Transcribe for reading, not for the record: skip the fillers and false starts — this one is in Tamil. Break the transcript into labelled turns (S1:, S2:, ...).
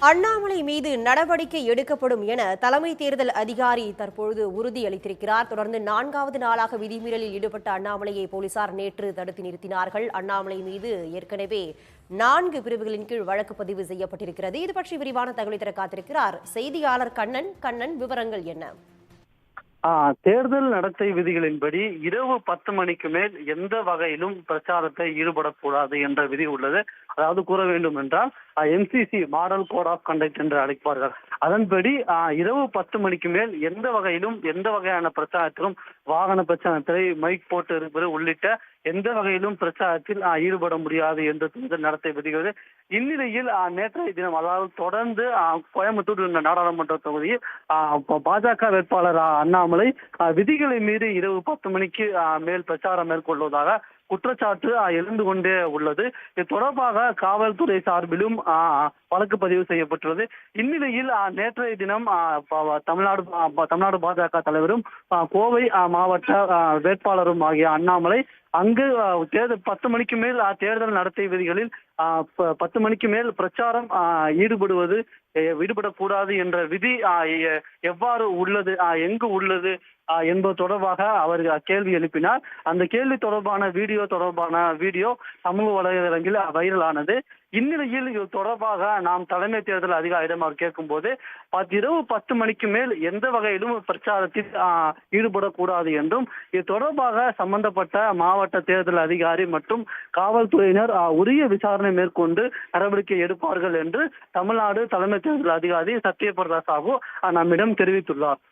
S1: அண்ணாமலை மீது நடவடிக்கை எடுக்கப்படும் என தலைமை தேர்தல் அதிகாரி தற்பொழுது உறுதியளித்திருக்கிறார். தொடர்ந்து 4வது நாளாக விதிமீறலில் ஈடுபட்ட அண்ணாமலையை போலீசார் நேற்று தடுத்து நிறுத்தினார்கள். அண்ணாமலை மீது ஏற்கனவே 4 பிரிவுகளின் கீழ் வழக்கு பதிவு செய்யப்பட்டிருக்கிறது. இது பற்றி விரிவான தகவலை தர காத்திருக்கிறார் செய்தியாளர் கண்ணன். விவரங்கள் என்ன?
S2: தேர்தல் நடத்தை விதிகளின்படி இரவு 10 மணிக்கு மேல் எந்த வகையிலும் பிரச்சாரத்தை ஈடுபடக்கூடாது என்ற விதி உள்ளது. அதாவது கூற வேண்டும் என்றால் MCC model code of conduct என்று அழைப்பார்கள். அதன்படி இரவு 10 மணிக்கு மேல் எந்த வகையிலும் எந்த வகையான பிரச்சாரத்திலும் வாகன பிரச்சாரத்தை மைக் போட்டு இருப்பது உள்ளிட்ட எந்த வகையிலும் பிரச்சாரத்தில் ஈடுபட முடியாது என்று தேர்தல் நடத்தை விதிகள். இந்நிலையில் நேற்றைய தினம் அதாவது தொடர்ந்து கோயம்புத்தூர் நாடாளுமன்ற தொகுதியில் பாஜக வேட்பாளர் அண்ணாமலை விதிகளை மீறி இரவு 10 மணிக்கு மேல் பிரச்சாரம் மேற்கொள்வதாக குற்றச்சாட்டு எழுந்து கொண்டே உள்ளது. இது தொடர்பாக காவல்துறை சார்பிலும் வழக்கு பதிவு செய்யப்பட்டுள்ளது. இந்நிலையில் நேற்றைய தினம் தமிழ்நாடு பாஜக தலைவரும் கோவை மாவட்ட வேட்பாளரும் ஆகிய அண்ணாமலை அங்கு 10 மணிக்கு மேல் தேர்தல் நடத்தை விதிகளில் 10 மணிக்கு மேல் பிரச்சாரம் ஈடுபடக்கூடாது என்ற விதி எவ்வாறு உள்ளது, எங்கு உள்ளது என்பது தொடர்பாக அவர் கேள்வி எழுப்பினார். அந்த கேள்வி தொடர்பான வீடியோ சமூக வலைதளங்களில் வைரலானது. இந்நிலையில் இது தொடர்பாக நாம் தலைமை தேர்தல் அதிகாரியிடம் அவர் கேட்கும் போது இரவு 10 மணிக்கு மேல் எந்த வகையிலும் பிரச்சாரத்தில் ஈடுபடக்கூடாது என்றும் இது தொடர்பாக சம்பந்தப்பட்ட மாவட்ட தேர்தல் அதிகாரி மற்றும் காவல்துறையினர் உரிய விசாரணை மேற்கொண்டு நடவடிக்கை எடுப்பார்கள் என்று தமிழ்நாடு தலைமை தேர்தல் அதிகாரி சத்யபிரதா சாஹூ நம்மிடம் தெரிவித்துள்ளார்.